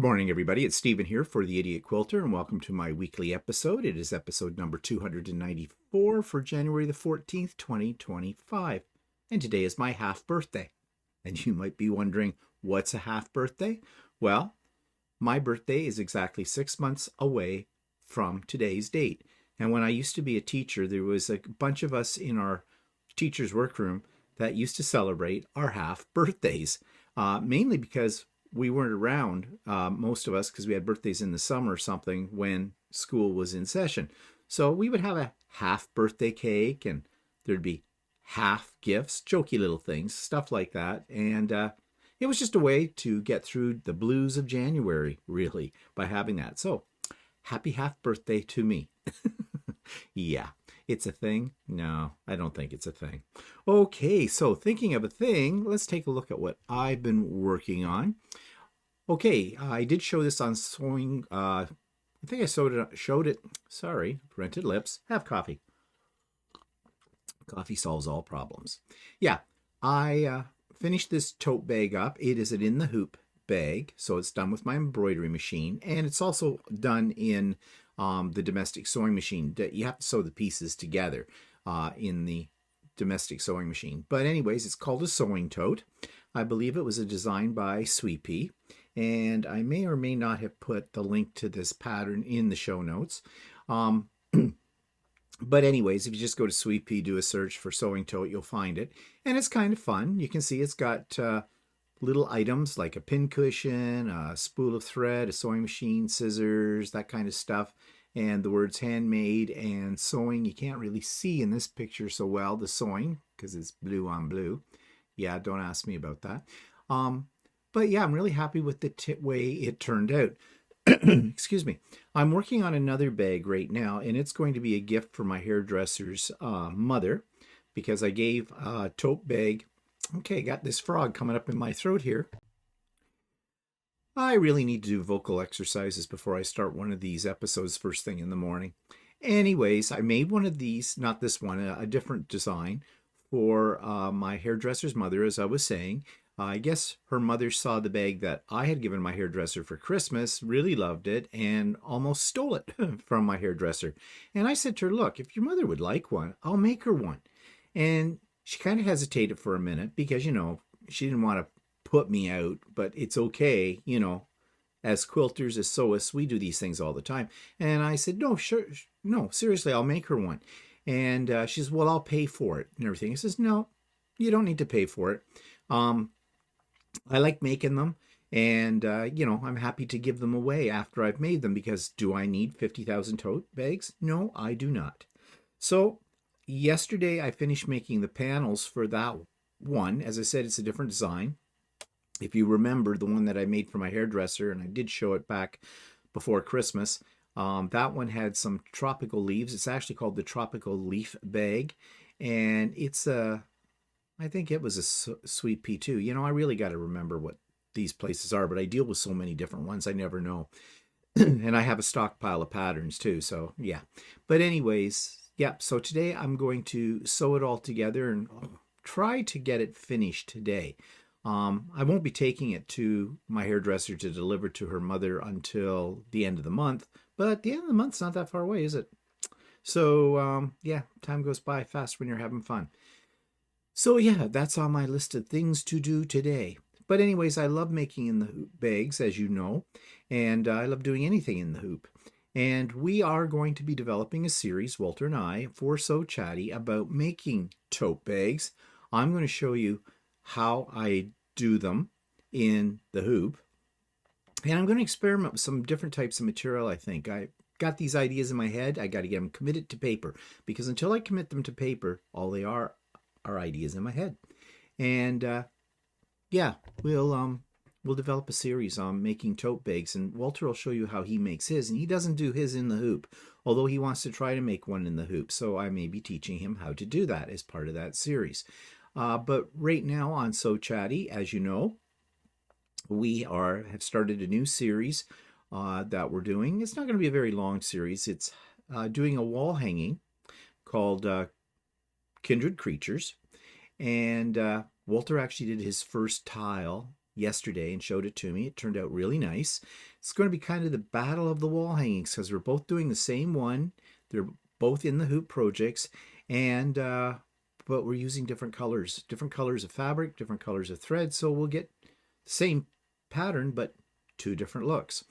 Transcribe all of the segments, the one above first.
morning, everybody. It's Stephen here for the Idiot Quilter, and welcome to my weekly episode. It is episode number 294 for January the 14th, 2025. And today is my half birthday. And you might be wondering, what's a half birthday? Well, my birthday is exactly 6 months away from today's date. And when I used to be a teacher, there was a bunch of us in our teacher's workroom that used to celebrate our half birthdays, mainly because we weren't around, most of us, because we had birthdays in the summer or something when school was in session. So we would have a half birthday cake, and there'd be half gifts, jokey little things, stuff like that. And it was just a way to get through the blues of January, really, by having that. So happy half birthday to me. Yeah, it's a thing? No, I don't think it's a thing. Okay, so thinking of a thing, let's take a look at what I've been working on. Okay, I did show this on sewing. I think I showed it. Sorry, rented lips. Have coffee. Coffee solves all problems. Yeah, I finished this tote bag up. It is an in the hoop bag, so it's done with my embroidery machine, and it's also done in the domestic sewing machine. You have to sew the pieces together in the domestic sewing machine. But anyways, it's called a sewing tote. I believe it was a design by Sweet Pea, and I may or may not have put the link to this pattern in the show notes. But anyways, if you just go to Sweet Pea, do a search for sewing tote, you'll find it. And it's kind of fun. You can see it's got little items like a pin cushion, a spool of thread, a sewing machine, scissors, that kind of stuff. And the words handmade and sewing. You can't really see in this picture so well, the sewing, because it's blue on blue. Yeah, don't ask me about that. But yeah, I'm really happy with the way it turned out. Excuse me. I'm working on another bag right now, and it's going to be a gift for my hairdresser's mother, because I gave a tote bag. Okay, got this frog coming up in my throat here. I really need to do vocal exercises before I start one of these episodes first thing in the morning. Anyways, I made one of these, not this one, a different design for my hairdresser's mother, as I was saying. I guess her mother saw the bag that I had given my hairdresser for Christmas, really loved it, and almost stole it from my hairdresser. And I said to her, look, if your mother would like one, I'll make her one. And she kind of hesitated for a minute because, you know, she didn't want to put me out, but it's okay, you know, as quilters, as sewists, we do these things all the time. And I said, no, sure, no, seriously, I'll make her one. And she says, well, I'll pay for it and everything. I says, no, you don't need to pay for it. I like making them, and, you know, I'm happy to give them away after I've made them, because do I need 50,000 tote bags? No, I do not. So yesterday I finished making the panels for that one. As I said, it's a different design. If you remember the one that I made for my hairdresser, and I did show it back before Christmas, that one had some tropical leaves. It's actually called the Tropical Leaf Bag, and it's I think it was a Sweet Pea too. You know, I really got to remember what these places are, but I deal with so many different ones, I never know. And I have a stockpile of patterns too, so yeah. But anyways, yeah, so today I'm going to sew it all together and try to get it finished today. I won't be taking it to my hairdresser to deliver to her mother until the end of the month, but the end of the month's not that far away, is it? So, yeah, time goes by fast when you're having fun. So yeah, that's on my list of things to do today. But anyways, I love making in the hoop bags, as you know, and I love doing anything in the hoop. And we are going to be developing a series, Walter and I, for So Chatty, about making tote bags. I'm going to show you how I do them in the hoop. And I'm going to experiment with some different types of material, I think. I got these ideas in my head. I got to get them committed to paper, because until I commit them to paper, all they are ideas in my head. And yeah, we'll develop a series on making tote bags, and Walter will show you how he makes his. And he doesn't do his in the hoop, although he wants to try to make one in the hoop, so I may be teaching him how to do that as part of that series. But right now on So Chatty, as you know, we have started a new series that we're doing. It's not going to be a very long series. It's doing a wall hanging called Kindred Creatures, and Walter actually did his first tile yesterday and showed it to me. It turned out really nice. It's going to be kind of the battle of the wall hangings because we're both doing the same one. They're both in the hoop projects, and but we're using different colors of fabric, different colors of thread, so we'll get the same pattern but two different looks.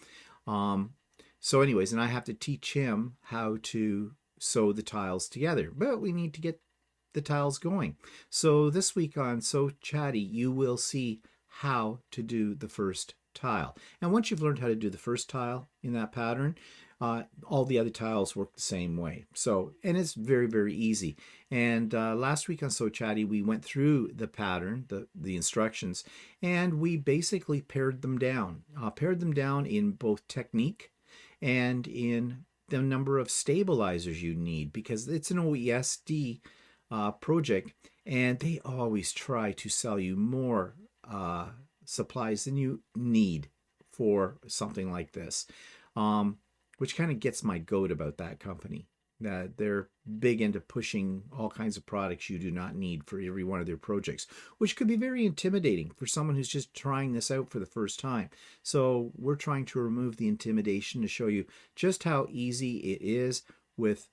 So anyways, and I have to teach him how to sew the tiles together, but we need to get the tiles going. So this week on Sew Chatty, you will see how to do the first tile. And once you've learned how to do the first tile in that pattern, all the other tiles work the same way. So, and it's very, very easy. And last week on Sew Chatty, we went through the pattern, the instructions, and we basically pared them down. Pared them down in both technique and in the number of stabilizers you need, because it's an OESD project, and they always try to sell you more supplies than you need for something like this, which kind of gets my goat about that company. They're big into pushing all kinds of products you do not need for every one of their projects, which could be very intimidating for someone who's just trying this out for the first time. So we're trying to remove the intimidation to show you just how easy it is with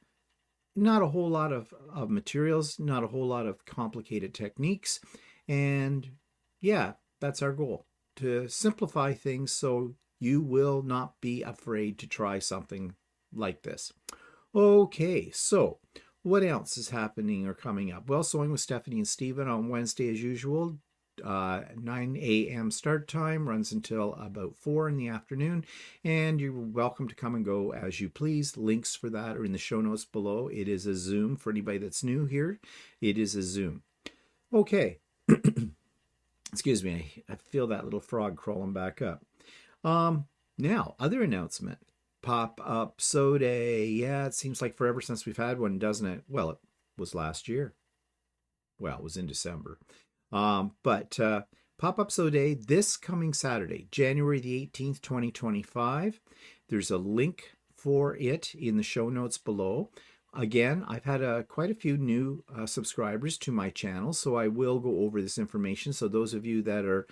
not a whole lot of materials, not a whole lot of complicated techniques. And yeah, that's our goal, to simplify things so you will not be afraid to try something like this. Okay, so what else is happening or coming up? Well, Sewing with Stephanie and Stephen on Wednesday as usual. 9 a.m. start time, runs until about 4 in the afternoon, and you're welcome to come and go as you please. Links for that are in the show notes below. It is a Zoom for anybody that's new here. It is a Zoom. Okay. Excuse me, I feel that little frog crawling back up. Now, other announcement. Pop-up Sew Day. Yeah, it seems like forever since we've had one, doesn't it? Well, it was last year. Well, it was in December. But Pop-up Sew Day this coming Saturday, January the 18th, 2025. There's a link for it in the show notes below. Again, I've had quite a few new subscribers to my channel, so I will go over this information. So those of you that are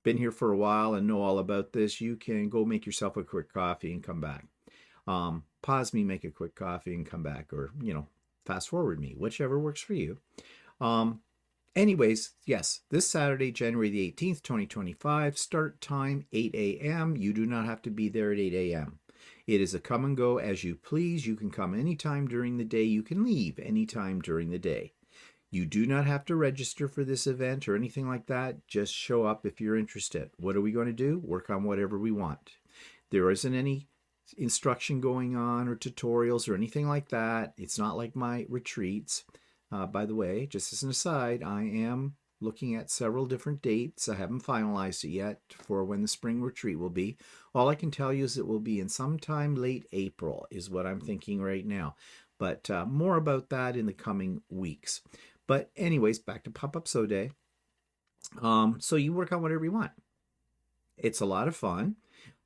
been here for a while and know all about this, you can go make yourself a quick coffee and come back. Pause me, make a quick coffee and come back, or, fast forward me, whichever works for you. Anyways, yes, this Saturday, January the 18th, 2025, start time 8 a.m. You do not have to be there at 8 a.m. It is a come and go as you please. You can come anytime during the day. You can leave anytime during the day. You do not have to register for this event or anything like that. Just show up if you're interested. What are we going to do? Work on whatever we want. There isn't any instruction going on or tutorials or anything like that. It's not like my retreats. By the way, just as an aside, I am looking at several different dates. I haven't finalized it yet for when the spring retreat will be. All I can tell you is it will be in sometime late April is what I'm thinking right now. But more about that in the coming weeks. But anyways, back to Pop-Up Sew Day. So you work on whatever you want. It's a lot of fun.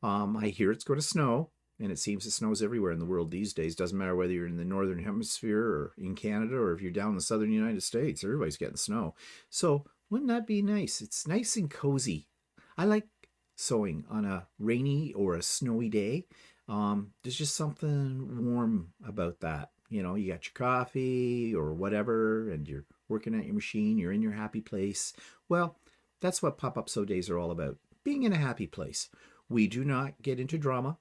I hear it's going to snow, and it seems it snows everywhere in the world these days. Doesn't matter whether you're in the northern hemisphere or in Canada, or if you're down in the southern United States, everybody's getting snow. So wouldn't that be nice? It's nice and cozy. I like sewing on a rainy or a snowy day. There's just something warm about that. You got your coffee or whatever, and you're working at your machine, you're in your happy place. Well, that's what Pop-Up Sew Days are all about, being in a happy place. We do not get into drama.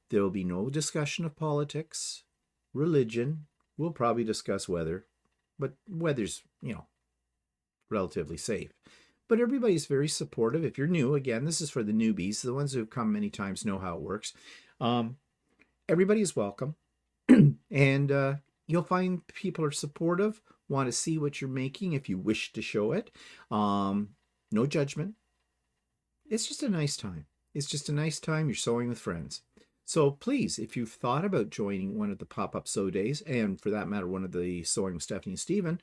There will be no discussion of politics, religion. We'll probably discuss weather, but weather's, relatively safe. But everybody's very supportive. If you're new, again, this is for the newbies. The ones who have come many times know how it works. Everybody is welcome. And you'll find people are supportive, want to see what you're making if you wish to show it. No judgment. It's just a nice time. It's just a nice time. You're sewing with friends. So please, if you've thought about joining one of the Pop-Up Sew Days, and for that matter, one of the Sewing with Stephanie and Stephen,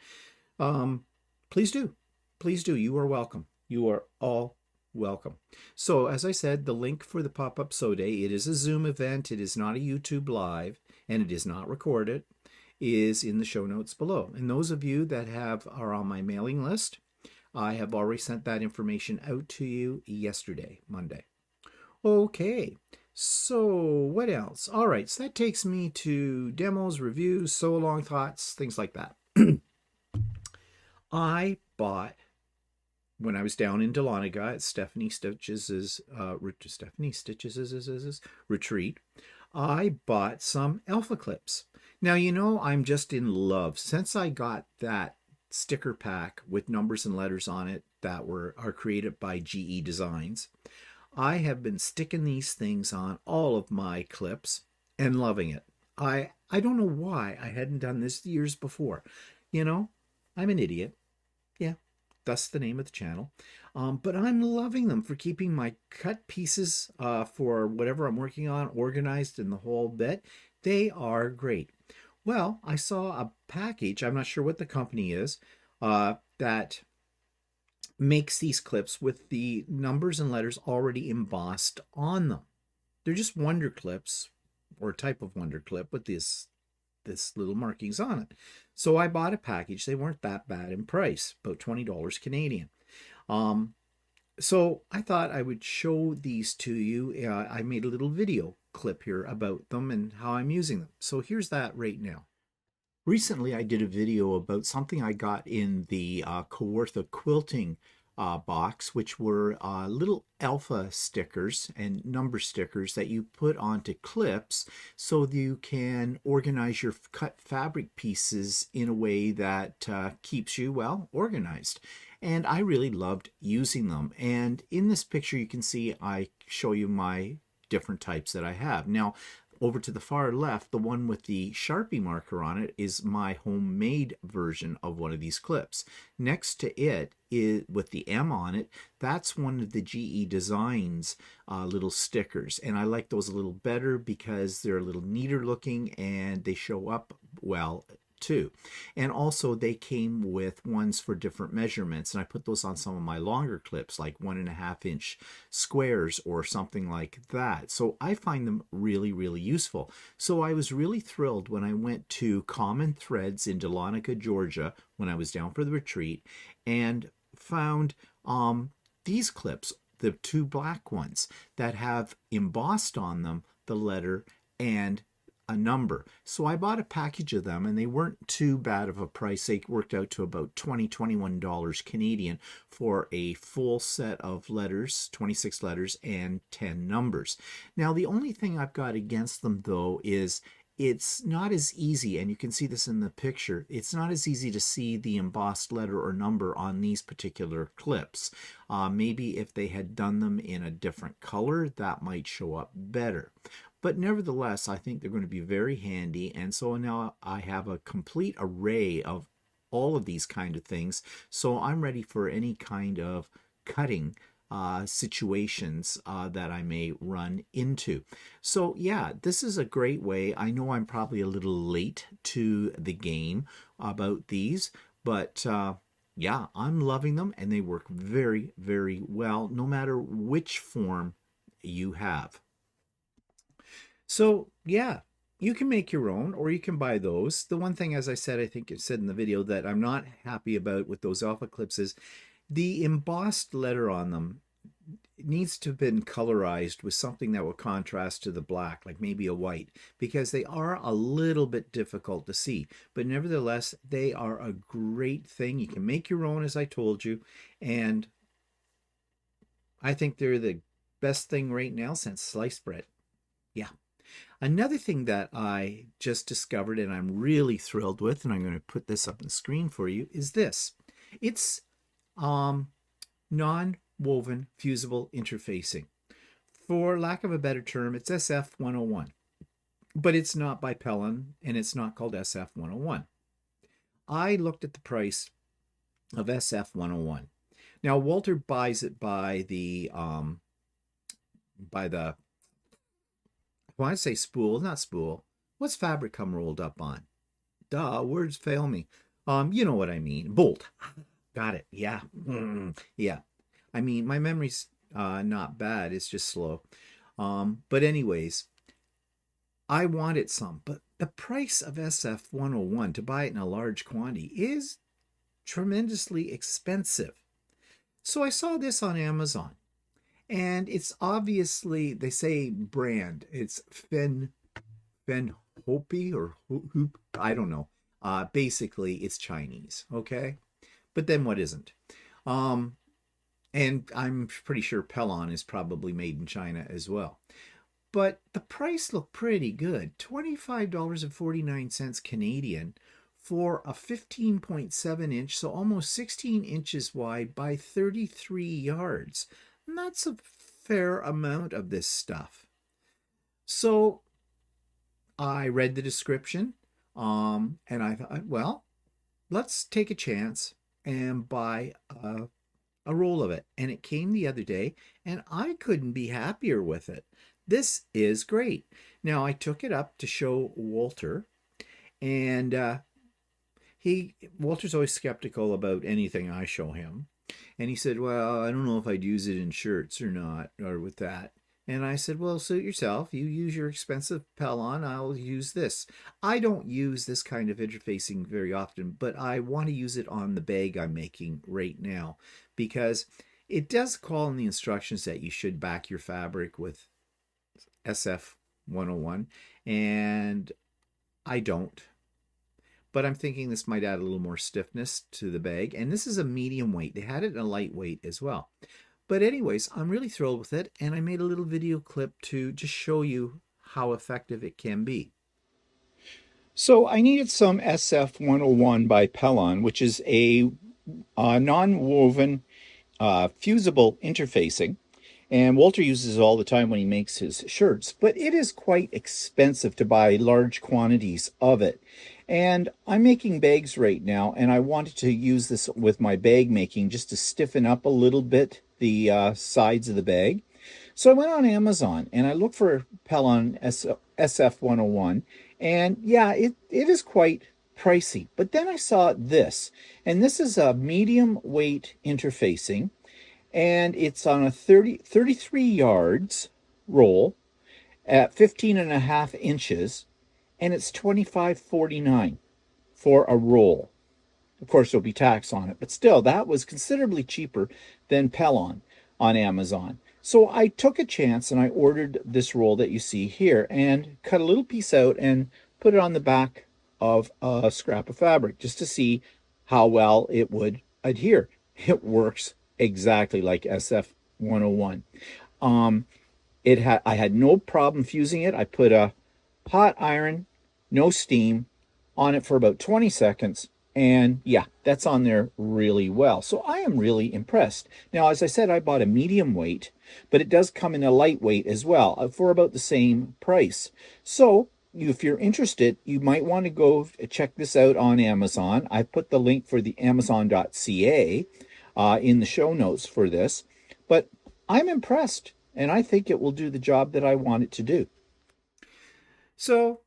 please do. Please do. You are welcome. You are all welcome. So as I said, the link for the Pop-Up Sew Day, it is a Zoom event. It is not a YouTube live, and it is not recorded, is in the show notes below. And those of you that are on my mailing list, I have already sent that information out to you yesterday, Monday. Okay, so what else? All right, so that takes me to demos, reviews, sew along thoughts, things like that. I bought, when I was down in Dahlonega at Stephanie Stitches' retreat, I bought some alpha clips. Now, you know, I'm just in love. Since I got that sticker pack with numbers and letters on it that are created by GE Designs, I have been sticking these things on all of my clips and loving it. I don't know why I hadn't done this years before. You know, I'm an idiot. Yeah, that's the name of the channel. But I'm loving them for keeping my cut pieces for whatever I'm working on organized in the whole bit. They are great. Well, I saw a package, I'm not sure what the company is, that makes these clips with the numbers and letters already embossed on them. They're just wonder clips, or a type of wonder clip with this little markings on it. So I bought a package. They weren't that bad in price, about $20 Canadian. So I thought I would show these to you. I made a little video clip here about them and how I'm using them. So here's that right now. Recently, I did a video about something I got in the Kawartha Quilting box, which were little alpha stickers and number stickers that you put onto clips so that you can organize your cut fabric pieces in a way that keeps you, well, organized. And I really loved using them. And in this picture, you can see I show you my different types that I have. Now, over to the far left, the one with the Sharpie marker on it is my homemade version of one of these clips. Next to it is, with the M on it, that's one of the GE Designs little stickers. And I like those a little better because they're a little neater looking and they show up well too. And also they came with ones for different measurements, and I put those on some of my longer clips, like 1.5 inch squares or something like that. So I find them really, really useful. So I was really thrilled when I went to Common Threads in Dahlonega, Georgia, when I was down for the retreat, and found these clips, the two black ones that have embossed on them the letter and a number. So I bought a package of them, and they weren't too bad of a price. They worked out to about $21 Canadian for a full set of letters, 26 letters and 10 numbers. Now, the only thing I've got against them, though, is it's not as easy, and you can see this in the picture, it's not as easy to see the embossed letter or number on these particular clips. Maybe if they had done them in a different color, that might show up better. But nevertheless, I think they're going to be very handy. And so now I have a complete array of all of these kind of things. So I'm ready for any kind of cutting situations that I may run into. So yeah, this is a great way. I know I'm probably a little late to the game about these, but yeah, I'm loving them, and they work very, very well, no matter which form you have. So yeah, you can make your own, or you can buy those. The one thing, as I said, I think it said in the video, that I'm not happy about with those alpha clips is the embossed letter on them needs to have been colorized with something that will contrast to the black, like maybe a white, because they are a little bit difficult to see. But nevertheless, they are a great thing. You can make your own, as I told you, and I think they're the best thing right now since sliced bread. Yeah. Another thing that I just discovered and I'm really thrilled with, and I'm going to put this up on the screen for you, is this. It's non-woven fusible interfacing. For lack of a better term, it's SF101. But it's not by Pellon, and it's not called SF101. I looked at the price of SF101. Now, Walter buys it by the I want to say spool, not spool. What's fabric come rolled up on? Duh, words fail me. You know what I mean. Bolt. Got it. Yeah. Yeah. I mean, my memory's not bad. It's just slow. But anyways, I wanted some. But the price of SF101 to buy it in a large quantity is tremendously expensive. So I saw this on Amazon, and it's obviously, they say brand. It's Fen Hopi or Hoop. I don't know. Basically, it's Chinese. Okay, but then what isn't? Um, and I'm pretty sure Pellon is probably made in China as well. But the price looked pretty good. $25.49 Canadian for a 15.7 inch, so almost 16 inches wide by 33 yards. And that's a fair amount of this stuff. So I read the description, and I thought, well, let's take a chance and buy a roll of it. And it came the other day, and I couldn't be happier with it. This is great. Now, I took it up to show Walter, and Walter's always skeptical about anything I show him. And he said, well, I don't know if I'd use it in shirts or not, or with that. And I said, well, suit yourself. You use your expensive Pellon, I'll use this. I don't use this kind of interfacing very often, but I want to use it on the bag I'm making right now, because it does call in the instructions that you should back your fabric with SF 101, and I don't. But I'm thinking this might add a little more stiffness to the bag. And this is a medium weight. They had it in a lightweight as well. But anyways, I'm really thrilled with it. And I made a little video clip to just show you how effective it can be. So I needed some SF 101 by Pellon, which is a non-woven fusible interfacing. And Walter uses it all the time when he makes his shirts, but it is quite expensive to buy large quantities of it. And I'm making bags right now, and I wanted to use this with my bag making just to stiffen up a little bit the sides of the bag. So I went on Amazon and I looked for Pellon SF101, and yeah, it is quite pricey. But then I saw this, and this is a medium weight interfacing, and it's on a 33 yards roll at 15.5 inches, and it's $25.49 for a roll. Of course, there'll be tax on it, but still, that was considerably cheaper than Pellon on Amazon. So I took a chance and I ordered this roll that you see here and cut a little piece out and put it on the back of a scrap of fabric just to see how well it would adhere. It works exactly like SF 101. I had no problem fusing it. I put a hot iron, no steam, on it for about 20 seconds. And yeah, that's on there really well. So I am really impressed. Now, as I said, I bought a medium weight, but it does come in a lightweight as well for about the same price. So if you're interested, you might want to go check this out on Amazon. I put the link for the Amazon.ca in the show notes for this. But I'm impressed, and I think it will do the job that I want it to do. So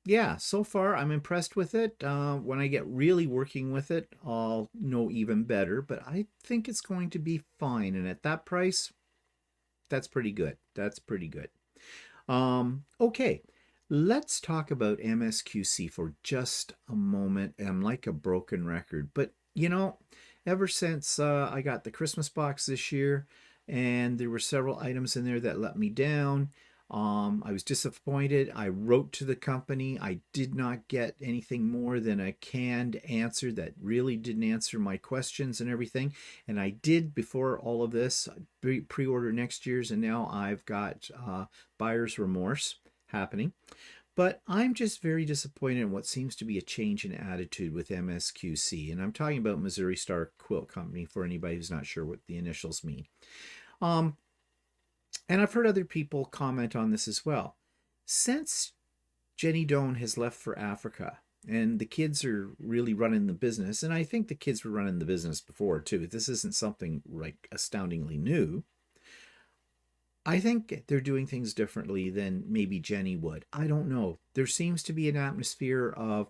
yeah, so far I'm impressed with it. When I get really working with it, I'll know even better, but I think it's going to be fine. And at that price, that's pretty good. That's pretty good. Okay, let's talk about MSQC for just a moment. I'm like a broken record, but ever since I got the Christmas box this year, and there were several items in there that let me down. I was disappointed. I wrote to the company. I did not get anything more than a canned answer that really didn't answer my questions and everything. And I did, before all of this, pre-order next year's, and now I've got buyer's remorse happening. But I'm just very disappointed in what seems to be a change in attitude with MSQC. And I'm talking about Missouri Star Quilt Company for anybody who's not sure what the initials mean. And I've heard other people comment on this as well. Since Jenny Doan has left for Africa and the kids are really running the business, and I think the kids were running the business before too, this isn't something like astoundingly new. I think they're doing things differently than maybe Jenny would. I don't know. There seems to be an atmosphere of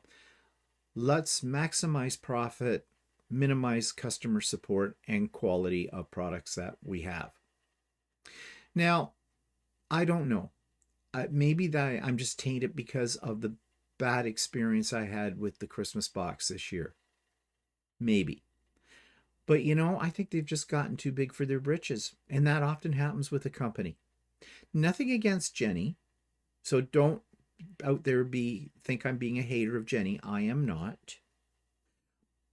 let's maximize profit, minimize customer support and quality of products that we have. Now, I don't know. Maybe that I'm just tainted because of the bad experience I had with the Christmas box this year. Maybe. But you know, I think they've just gotten too big for their britches, and that often happens with a company. Nothing against Jenny, so don't out there think I'm being a hater of Jenny. I am not.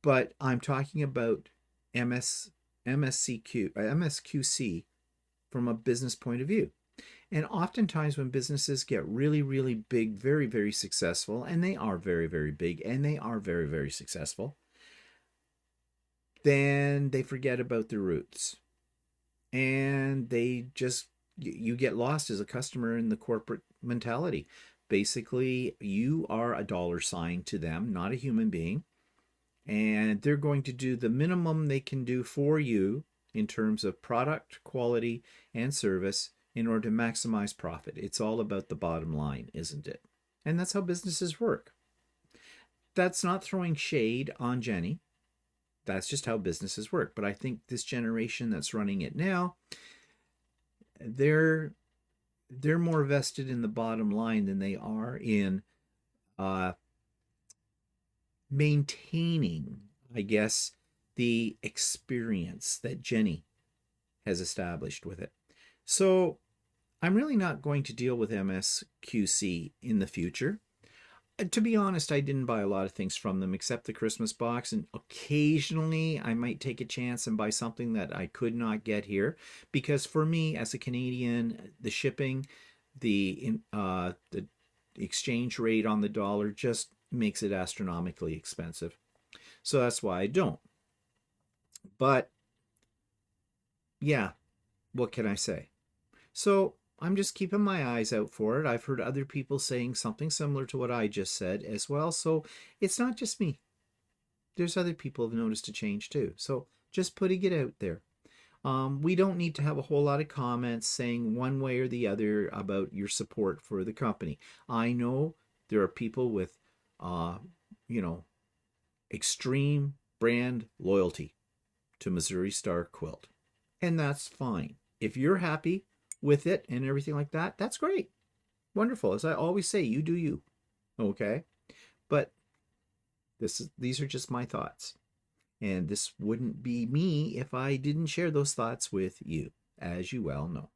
But I'm talking about MS MSQC from a business point of view. And oftentimes when businesses get really, really big, very, very successful, and they are very, very big, and they are very, very successful, then they forget about their roots. And they just, you get lost as a customer in the corporate mentality. Basically, you are a dollar sign to them, not a human being. And they're going to do the minimum they can do for you in terms of product, quality, and service in order to maximize profit. It's all about the bottom line, isn't it? And that's how businesses work. That's not throwing shade on Jenny. That's just how businesses work. But I think this generation that's running it now, they're more vested in the bottom line than they are in maintaining, I guess, the experience that Jenny has established with it. So I'm really not going to deal with MSQC in the future. To be honest, I didn't buy a lot of things from them except the Christmas box, and occasionally I might take a chance and buy something that I could not get here, because for me as a Canadian, the shipping, the exchange rate on the dollar just makes it astronomically expensive. So that's why I don't. But yeah, what can I say? So I'm just keeping my eyes out for it. I've heard other people saying something similar to what I just said as well. So it's not just me. There's other people who have noticed a change too. So just putting it out there. We don't need to have a whole lot of comments saying one way or the other about your support for the company. I know there are people with, extreme brand loyalty to Missouri Star Quilt. And that's fine. If you're happy with it and everything like that, that's great. Wonderful. As I always say, you do you. Okay? But these are just my thoughts. And this wouldn't be me if I didn't share those thoughts with you, as you well know.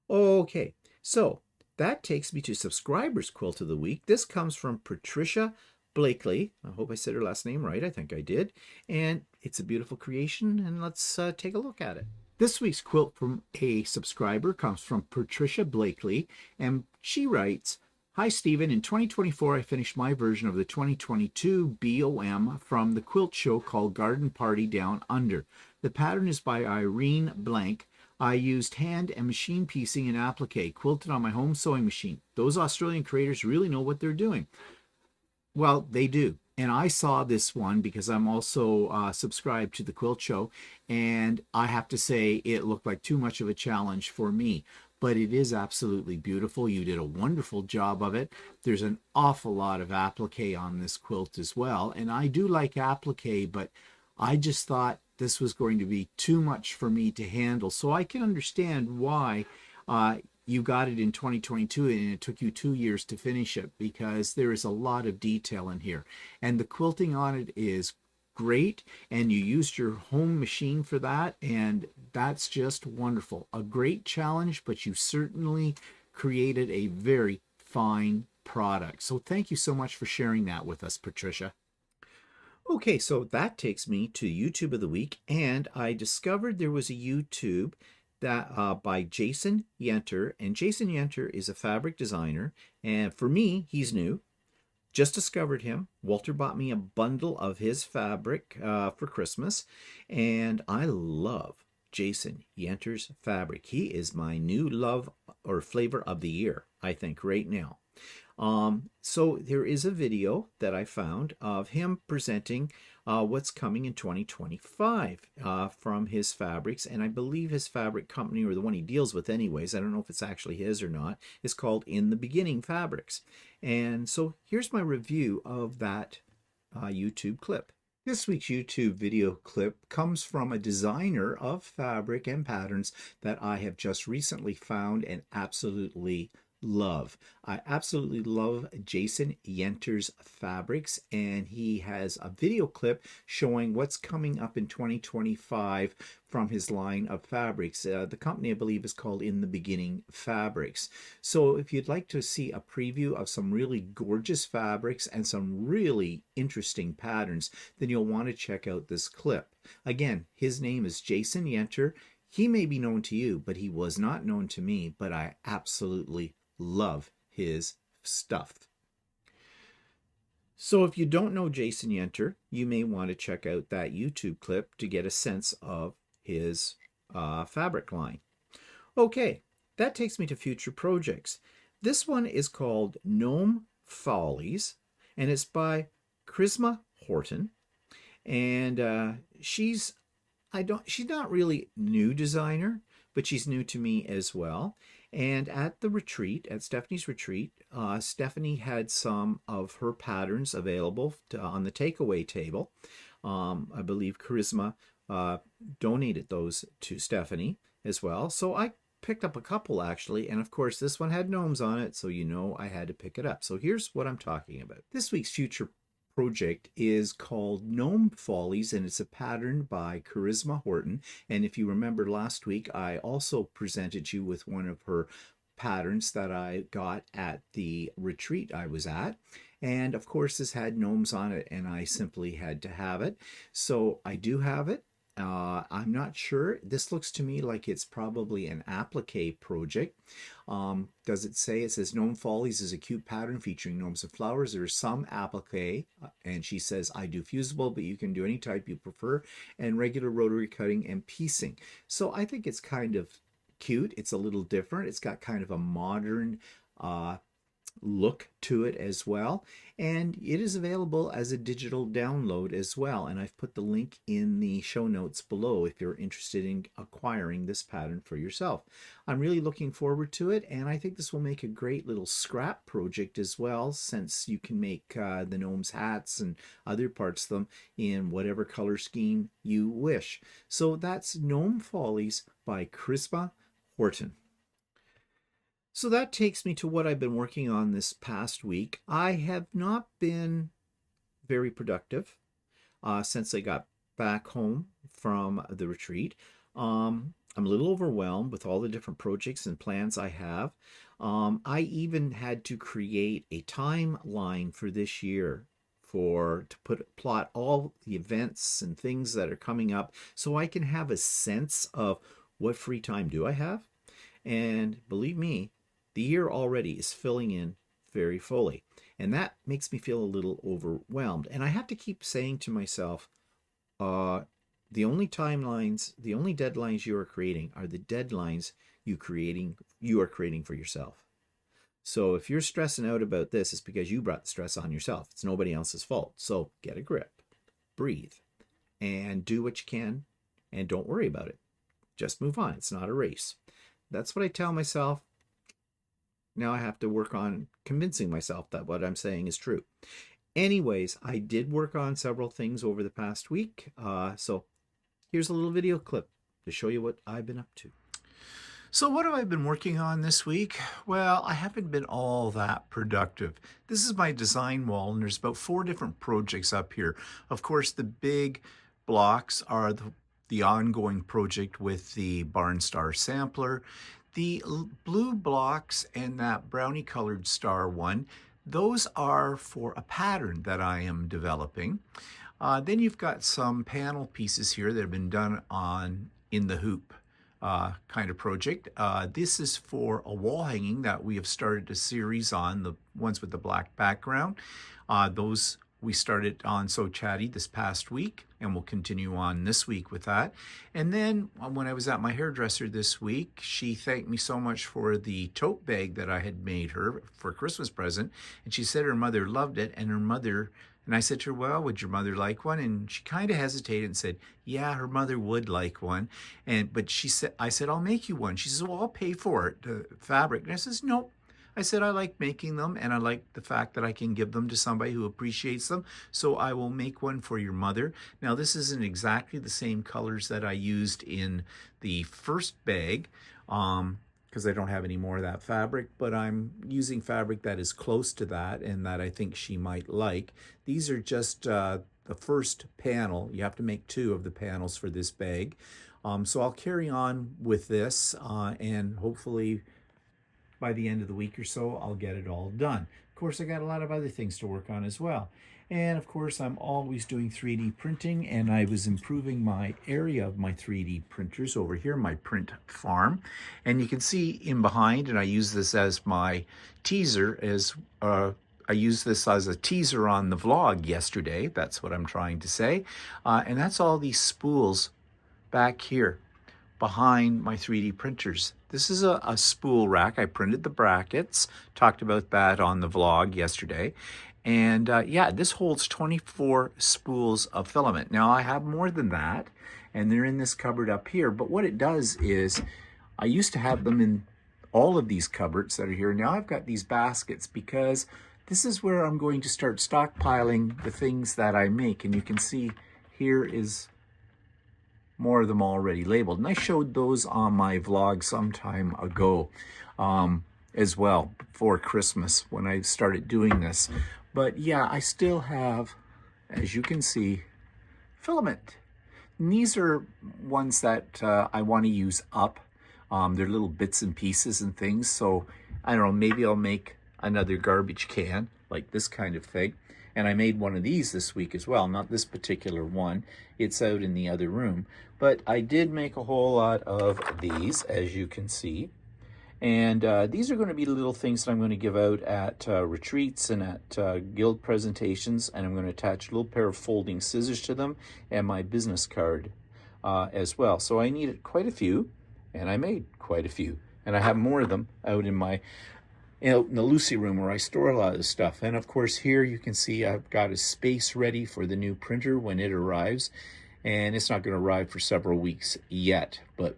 Okay, so that takes me to subscribers quilt of the week. This comes from Patricia Blakely. I hope I said her last name right. I think I did. And it's a beautiful creation, and let's take a look at it. This week's quilt from a subscriber comes from Patricia Blakely, and she writes, "Hi Stephen, in 2024 I finished my version of the 2022 BOM from the quilt show called Garden Party Down Under. The pattern is by Irene Blank. I used hand and machine piecing and applique, quilted on my home sewing machine. Those Australian creators really know what they're doing." Well, they do. And I saw this one because I'm also subscribed to the Quilt Show, and I have to say it looked like too much of a challenge for me. But it is absolutely beautiful. You did a wonderful job of it. There's an awful lot of applique on this quilt as well. And I do like applique, but I just thought this was going to be too much for me to handle. So I can understand why you got it in 2022 and it took you 2 years to finish it, because there is a lot of detail in here. And the quilting on it is great, and you used your home machine for that, and that's just wonderful. A great challenge, but you certainly created a very fine product. So thank you so much for sharing that with us, Patricia. Okay, so that takes me to YouTube of the week, and I discovered there was a YouTube that by Jason Yenter, and Jason Yenter is a fabric designer, and for me, he's new. Just discovered him. Walter bought me a bundle of his fabric for Christmas, and I love Jason Yenter's fabric. He is my new love or flavor of the year, I think, right now. So there is a video that I found of him presenting what's coming in 2025 from his fabrics, and I believe his fabric company, or the one he deals with anyways, I don't know if it's actually his or not, is called In the Beginning Fabrics. And so here's my review of that YouTube clip. This week's YouTube video clip comes from a designer of fabric and patterns that I have just recently found and absolutely love. I absolutely love Jason Yenter's fabrics, and he has a video clip showing what's coming up in 2025 from his line of fabrics. The company, I believe, is called In the Beginning Fabrics. So if you'd like to see a preview of some really gorgeous fabrics and some really interesting patterns, then you'll want to check out this clip. Again, his name is Jason Yenter. He may be known to you, but he was not known to me, but I absolutely love his stuff. So if you don't know Jason Yenter, you may want to check out that YouTube clip to get a sense of his fabric line. Okay, that takes me to future projects. This one is called Gnome Follies, and it's by Charisma Horton. And she's not really new designer, but she's new to me as well. And at the retreat, at Stephanie's retreat, Stephanie had some of her patterns available on the takeaway table. I believe Charisma donated those to Stephanie as well. So I picked up a couple actually, and of course this one had gnomes on it, so you know I had to pick it up. So here's what I'm talking about. This week's future project is called Gnome Follies, and it's a pattern by Charisma Horton. And if you remember last week, I also presented you with one of her patterns that I got at the retreat I was at. And of course, this had gnomes on it, and I simply had to have it. So I do have it. I'm not sure. This looks to me like it's probably an applique project. Does it say? It says Gnome Follies is a cute pattern featuring gnomes and flowers. There is some applique, and she says I do fusible, but you can do any type you prefer, and regular rotary cutting and piecing. So I think it's kind of cute. It's a little different. It's got kind of a modern look to it as well, and it is available as a digital download as well, and I've put the link in the show notes below if you're interested in acquiring this pattern for yourself. I'm really looking forward to it, and I think this will make a great little scrap project as well, since you can make the gnomes hats and other parts of them in whatever color scheme you wish. So that's Gnome Follies by Charisma Horton. So that takes me to what I've been working on this past week. I have not been very productive since I got back home from the retreat. I'm a little overwhelmed with all the different projects and plans I have. I even had to create a timeline for this year to plot all the events and things that are coming up so I can have a sense of what free time do I have. And believe me, the year already is filling in very fully, and that makes me feel a little overwhelmed. And I have to keep saying to myself, the only deadlines you are creating are the deadlines you are creating for yourself. So if you're stressing out about this, it's because you brought the stress on yourself. It's nobody else's fault. So get a grip, breathe, and do what you can, and don't worry about it. Just move on. It's not a race. That's what I tell myself. Now I have to work on convincing myself that what I'm saying is true. Anyways, I did work on several things over the past week. So here's a little video clip to show you what I've been up to. So what have I been working on this week? Well, I haven't been all that productive. This is my design wall, and there's about 4 different projects up here. Of course, the big blocks are the ongoing project with the Barnstar sampler. The blue blocks and that brownie colored star one, those are for a pattern that I am developing. Then you've got some panel pieces here that have been done in the hoop kind of project. This is for a wall hanging that we have started a series on, the ones with the black background. Those we started on So Chatty this past week, and we'll continue on this week with that. And then when I was at my hairdresser this week, she thanked me so much for the tote bag that I had made her for a Christmas present. And she said her mother loved it, and I said to her, well, would your mother like one? And she kind of hesitated and said, yeah, her mother would like one. But I said, I'll make you one. She says, well, I'll pay for it, the fabric. And I says, nope. I said, I like making them, and I like the fact that I can give them to somebody who appreciates them, so I will make one for your mother. Now, this isn't exactly the same colors that I used in the first bag, because I don't have any more of that fabric, but I'm using fabric that is close to that and that I think she might like. These are just the first panel. You have to make 2 of the panels for this bag. So I'll carry on with this and hopefully by the end of the week or so, I'll get it all done. Of course, I got a lot of other things to work on as well. And of course, I'm always doing 3D printing, and I was improving my area of my 3D printers over here, my print farm. And you can see in behind, and I use this as my teaser, I used this as a teaser on the vlog yesterday. That's what I'm trying to say. And that's all these spools back here behind my 3D printers. This is a spool rack. I printed the brackets, talked about that on the vlog yesterday. And yeah, this holds 24 spools of filament. Now I have more than that, and they're in this cupboard up here. But what it does is, I used to have them in all of these cupboards that are here. Now I've got these baskets because this is where I'm going to start stockpiling the things that I make. And you can see here is more of them already labeled. And I showed those on my vlog some time ago as well, before Christmas when I started doing this. But yeah, I still have, as you can see, filament. And these are ones that I want to use up. They're little bits and pieces and things. So I don't know, maybe I'll make another garbage can, like this kind of thing. And I made one of these this week as well, not this particular one. It's out in the other room. But I did make a whole lot of these, as you can see. And these are going to be little things that I'm going to give out at retreats and at guild presentations. And I'm going to attach a little pair of folding scissors to them and my business card as well. So I needed quite a few, and I made quite a few. And I have more of them out in my in the Lucy room where I store a lot of this stuff. And of course here you can see I've got a space ready for the new printer when it arrives. And it's not going to arrive for several weeks yet, but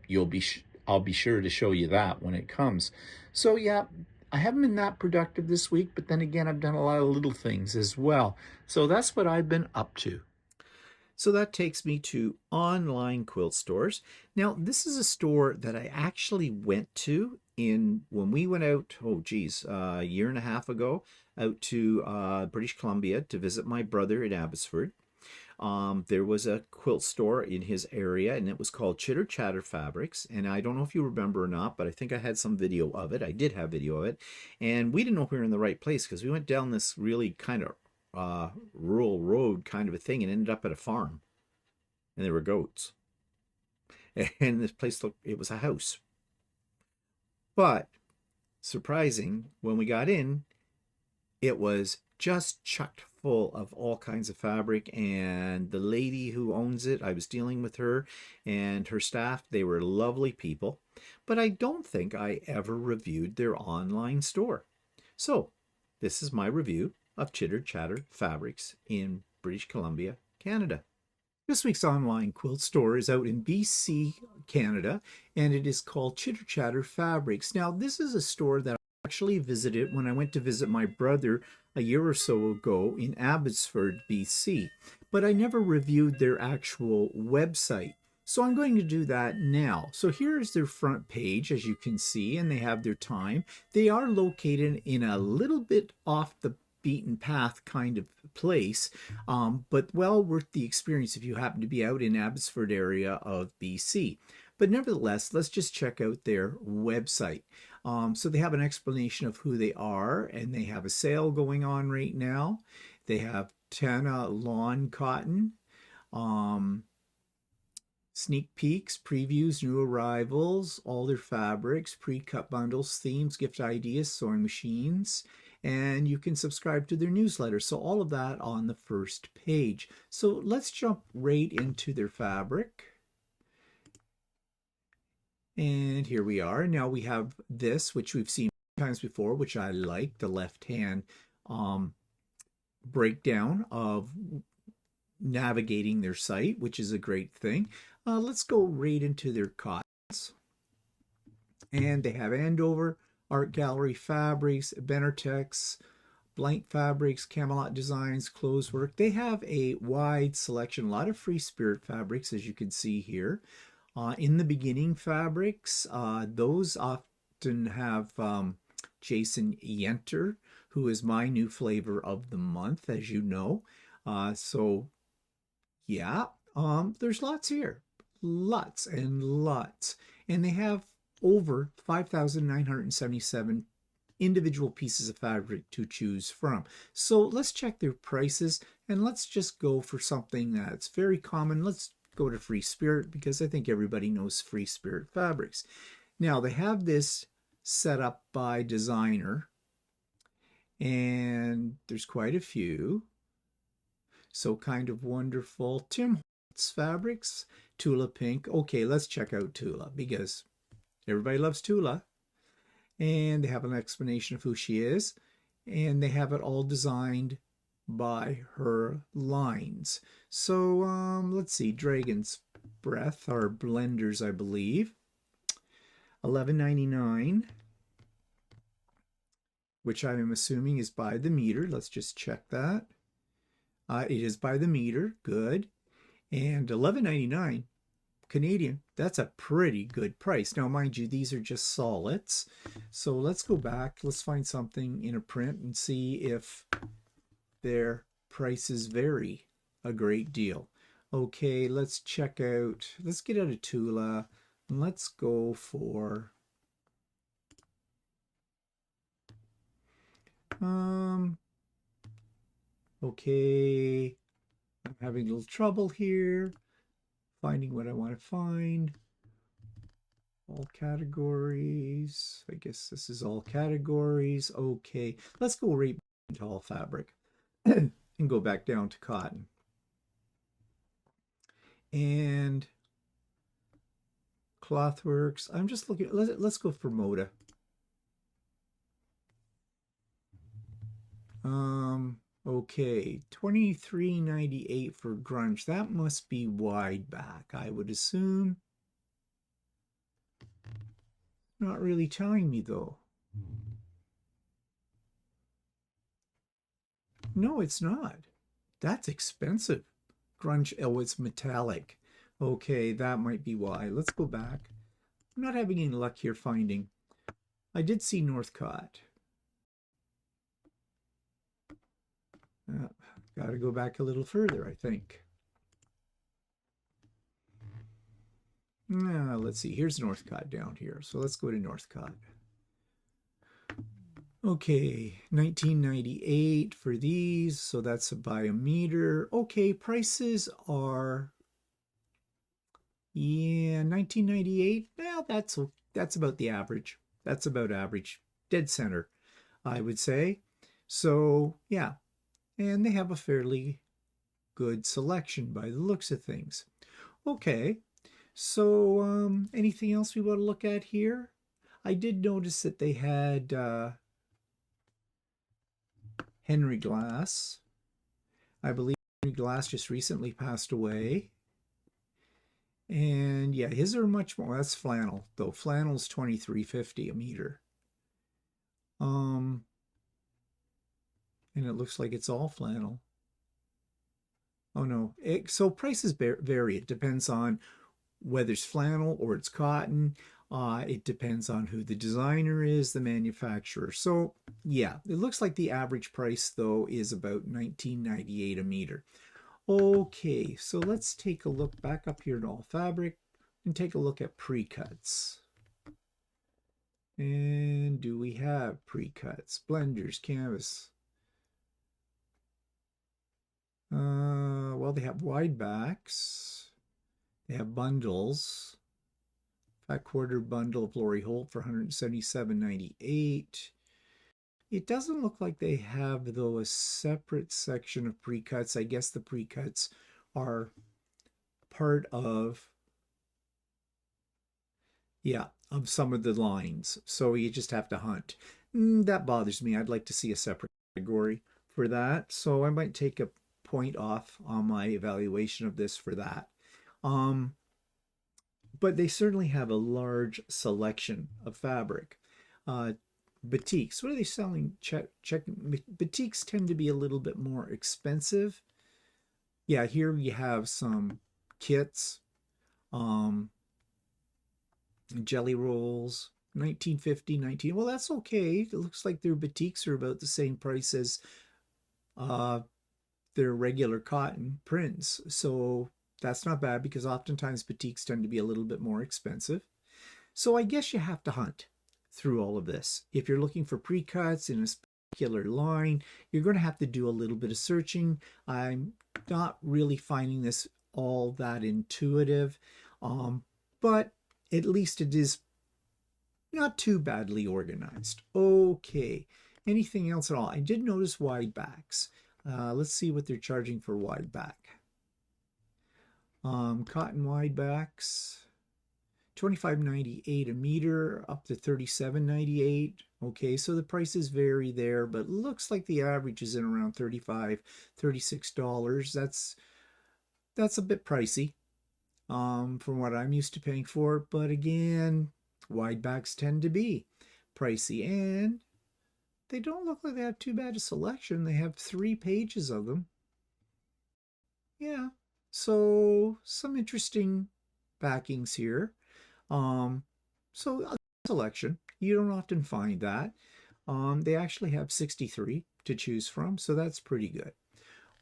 I'll be sure to show you that when it comes. So yeah, I haven't been that productive this week, but then again, I've done a lot of little things as well. So that's what I've been up to. So that takes me to online quilt stores. Now, this is a store that I actually went to when we went out, a year and a half ago, out to British Columbia to visit my brother in Abbotsford. There was a quilt store in his area, and it was called Chitter Chatter Fabrics. And I don't know if you remember or not, but I think I had some video of it. I did have video of it. And we didn't know if we were in the right place because we went down this really kind of rural road kind of a thing and ended up at a farm. And there were goats. And this place looked, it was a house. But surprising, when we got in, it was just chucked full of all kinds of fabric. And the lady who owns it, I was dealing with her and her staff. They were lovely people. But I don't think I ever reviewed their online store. So this is my review of Chitter Chatter Fabrics in British Columbia, Canada. This week's online quilt store is out in BC, Canada, and it is called Chitter Chatter Fabrics. Now, this is a store that I actually visited when I went to visit my brother a year or so ago in Abbotsford, BC, but I never reviewed their actual website. So I'm going to do that now. So here is their front page, as you can see, and they have their time. They are located in a little bit off the beaten path kind of place, but well worth the experience if you happen to be out in Abbotsford area of BC. But nevertheless, let's just check out their website. So they have an explanation of who they are, and they have a sale going on right now. They have Tana lawn cotton, sneak peeks, previews, new arrivals, all their fabrics, pre-cut bundles, themes, gift ideas, sewing machines, and you can subscribe to their newsletter. So all of that on the first page. So let's jump right into their fabric. And here we are. Now we have this, which we've seen times before, which I like, the left-hand breakdown of navigating their site, which is a great thing. Let's go right into their cottons. And they have Andover, Art Gallery Fabrics, Benartex, Blank Fabrics, Camelot Designs, Clothes Work. They have a wide selection, a lot of free spirit fabrics, as you can see here. In the beginning fabrics, those often have Jason Yenter, who is my new flavor of the month, as you know. So yeah, there's lots here, lots and lots, and they have over 5,977 individual pieces of fabric to choose from. So let's check their prices, and let's just go for something that's very common. Let's go to Free Spirit, because I think everybody knows Free Spirit fabrics. Now they have this set up by designer, and there's quite a few. So Kind of Wonderful, Tim Holtz Fabrics, Tula Pink. Okay, let's check out Tula, because everybody loves Tula. And they have an explanation of who she is, and they have it all designed by her lines. So let's see, Dragon's Breath are blenders, I believe. $11.99, which I'm assuming is by the meter. Let's just check that. It is by the meter, good. And $11.99 Canadian, that's a pretty good price. Now, mind you, these are just solids. So let's go back. Let's find something in a print and see if their prices vary a great deal. Okay, let's check out, let's get out of Tula, and let's go for okay, I'm having a little trouble here finding what I want to find. All categories. I guess this is all categories. Okay, let's go right into all fabric and go back down to cotton. And Clothworks. I'm just looking. Let's go for Moda. Okay, $23.98 for grunge. That must be wide back, I would assume. Not really telling me though. No, it's not. That's expensive. Grunge, oh, it's metallic. Okay, that might be why. Let's go back. I'm not having any luck here finding. I did see Northcott. Got to go back a little further, I think. Let's see. Here's Northcott down here. So let's go to Northcott. Okay, $19.98 for these. So that's by a meter. Okay, prices are, yeah, $19.98. Well, that's about the average. That's about average. Dead center, I would say. So yeah, and they have a fairly good selection by the looks of things. Okay, so anything else we want to look at here? I did notice that they had Henry Glass. I believe Henry Glass just recently passed away. And yeah, his are much more. That's flannel, though. Flannel's $23.50 a meter. And it looks like it's all flannel. Oh no. So prices vary. It depends on whether it's flannel or it's cotton. It depends on who the designer is, the manufacturer. So yeah, it looks like the average price though is about $19.98 a meter. Okay, so let's take a look back up here at all fabric and take a look at pre-cuts. And do we have pre-cuts? Blenders, canvas. Well, they have wide backs. They have bundles. Fat quarter bundle of Lori Holt for $177.98. It doesn't look like they have, though, a separate section of pre-cuts. I guess the pre-cuts are part of, yeah, of some of the lines. So you just have to hunt. That bothers me. I'd like to see a separate category for that. So I might take a point off on my evaluation of this for that. But they certainly have a large selection of fabric. Batiks, what are they selling? Check. Batiks tend to be a little bit more expensive. Yeah, here we have some kits, jelly rolls, 1950, 19. Well, that's okay. It looks like their batiks are about the same price as uh, their regular cotton prints. So that's not bad because oftentimes batiks tend to be a little bit more expensive. So I guess you have to hunt through all of this. If you're looking for pre-cuts in a particular line, you're going to have to do a little bit of searching. I'm not really finding this all that intuitive, but at least it is not too badly organized. Okay, anything else at all? I did notice wide backs. Let's see what they're charging for wide back. Cotton wide backs, $25.98 a meter, up to $37.98. Okay, so the prices vary there, but looks like the average is in around $35, $36. That's a bit pricey from what I'm used to paying for. But again, wide backs tend to be pricey, and they don't look like they have too bad a selection. They have 3 pages of them. Yeah, so some interesting backings here. So a selection, you don't often find that. They actually have 63 to choose from, so that's pretty good.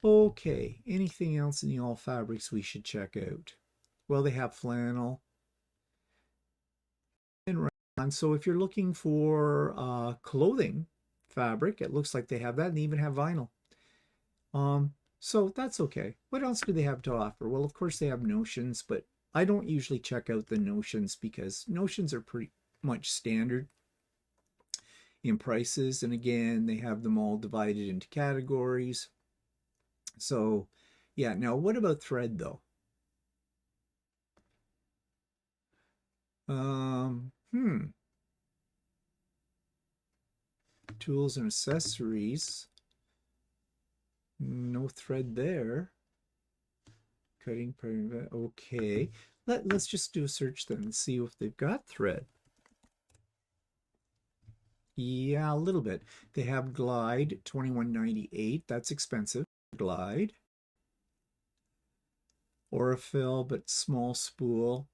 Okay, anything else in the all fabrics we should check out? Well, they have flannel and rayon. So if you're looking for clothing fabric, it looks like they have that, and they even have vinyl. So that's okay. What else do they have to offer? Well, of course they have notions, but I don't usually check out the notions because notions are pretty much standard in prices. And again, they have them all divided into categories. So yeah, now what about thread though? Tools and accessories. No thread there. Cutting, okay. Let's just do a search then and see if they've got thread. Yeah, a little bit. They have Glide, $21.98. That's expensive. Glide. Aurifil, but small spool,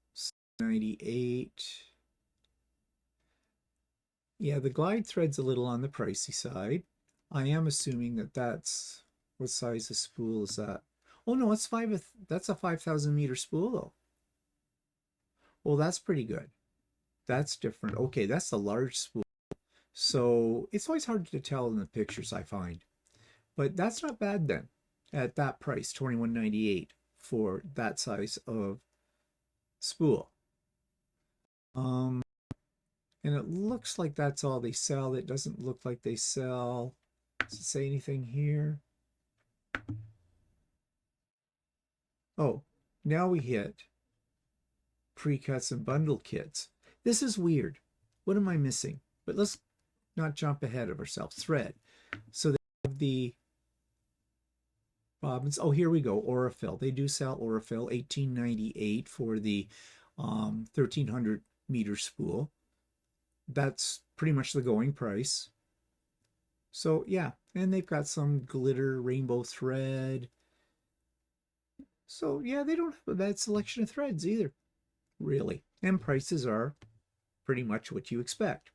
$98. Yeah, the Glide thread's a little on the pricey side. I am assuming that that's, what size of spool is that? Oh no, that's a 5,000 meter spool though. Well, that's pretty good. That's different. Okay, that's a large spool. So it's always hard to tell in the pictures, I find. But that's not bad then at that price, $21.98 for that size of spool. And it looks like that's all they sell. It doesn't look like they sell. Does it say anything here? Oh, now we hit pre-cuts and bundle kits. This is weird. What am I missing? But let's not jump ahead of ourselves. Thread. So they have the bobbins. Oh, here we go. Aurifil. They do sell Aurifil, $18.98 for the 1,300 meter spool. That's pretty much the going price. So yeah, and they've got some glitter rainbow thread. So yeah, they don't have a bad selection of threads either, really. And prices are pretty much what you expect.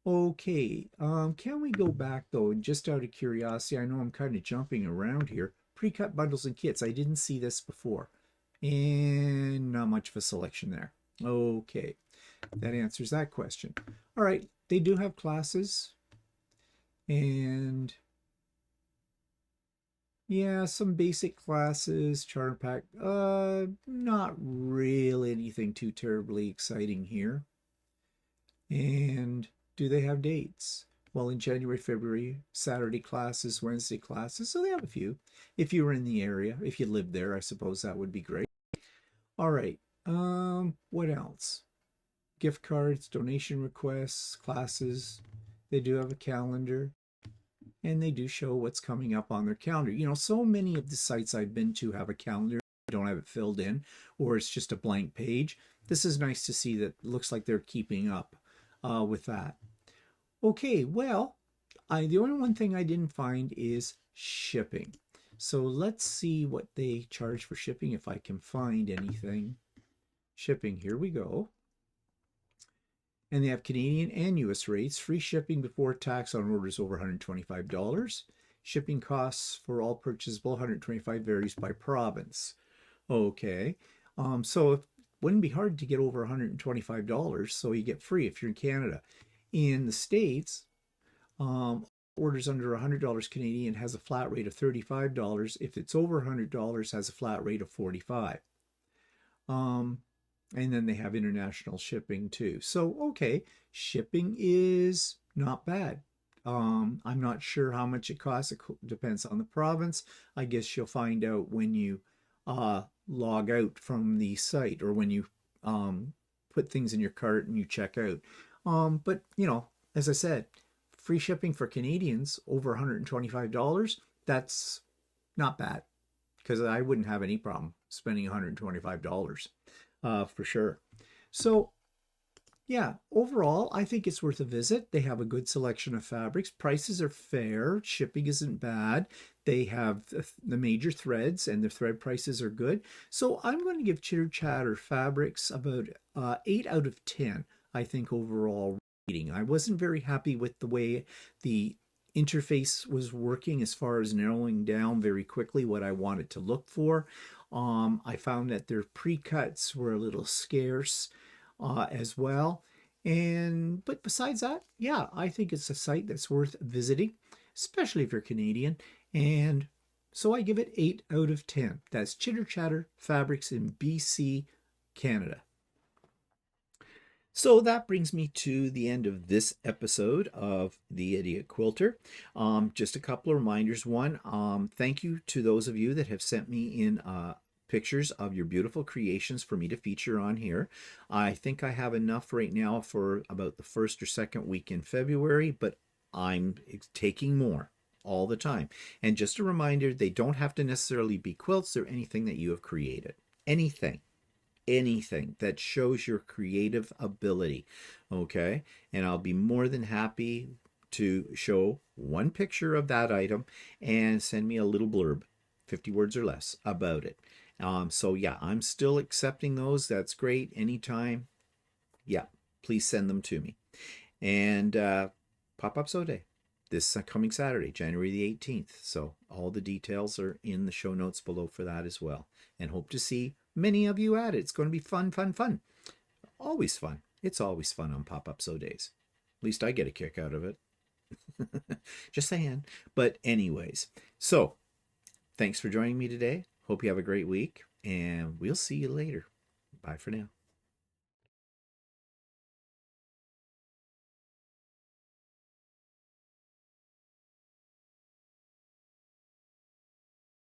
Okay, can we go back though, just out of curiosity? I know I'm kind of jumping around here. Pre-cut bundles and kits. I didn't see this before. And not much of a selection there. Okay, that answers that question. All right, they do have classes. And yeah, some basic classes, charter pack. Not really anything too terribly exciting here. And do they have dates? Well, in January, February, Saturday classes, Wednesday classes. So they have a few. If you were in the area, if you lived there, I suppose that would be great. All right. What else? Gift cards, donation requests, classes. They do have a calendar. And they do show what's coming up on their calendar. You know, so many of the sites I've been to have a calendar, don't have it filled in, or it's just a blank page. This is nice to see that looks like they're keeping up with that. Okay, well, the only one thing I didn't find is shipping. So let's see what they charge for shipping, if I can find anything. Shipping, here we go. And they have Canadian and US rates, free shipping before tax on orders over $125. Shipping costs for all purchases below 125 varies by province. Okay. So it wouldn't be hard to get over $125, so you get free if you're in Canada. In the States, orders under $100 Canadian has a flat rate of $35. If it's over $100, has a flat rate of $45. And then they have international shipping too. So, okay, shipping is not bad. I'm not sure how much it costs. It depends on the province. I guess you'll find out when you log out from the site, or when you put things in your cart and you check out. But, you know, as I said, free shipping for Canadians over $125, that's not bad, because I wouldn't have any problem spending $125 for sure. So, yeah, overall, I think it's worth a visit. They have a good selection of fabrics. Prices are fair. Shipping isn't bad. They have the major threads, and the thread prices are good. So I'm going to give Chitter Chatter Fabrics about 8 out of 10, I think, overall rating. I wasn't very happy with the way the interface was working as far as narrowing down very quickly what I wanted to look for. I found that their pre-cuts were a little scarce as well. But besides that, yeah, I think it's a site that's worth visiting, especially if you're Canadian. And so I give it 8 out of 10. That's Chitter Chatter Fabrics in BC, Canada. So that brings me to the end of this episode of The Idiot Quilter. Just a couple of reminders. One, thank you to those of you that have sent me in pictures of your beautiful creations for me to feature on here. I think I have enough right now for about the first or second week in February, but I'm taking more all the time. And just a reminder, they don't have to necessarily be quilts or anything that you have created. Anything that shows your creative ability. Okay. And I'll be more than happy to show one picture of that item and send me a little blurb, 50 words or less, about it. So yeah, I'm still accepting those. That's great. Anytime. Yeah, please send them to me. And Pop-Up Sew Day this coming Saturday, January the 18th. So all the details are in the show notes below for that as well. And hope to see many of you at it. It's going to be fun, fun, fun. Always fun. It's always fun on Pop-Up Sew Days. At least I get a kick out of it. Just saying. But anyways, so thanks for joining me today. Hope you have a great week, and we'll see you later. Bye for now.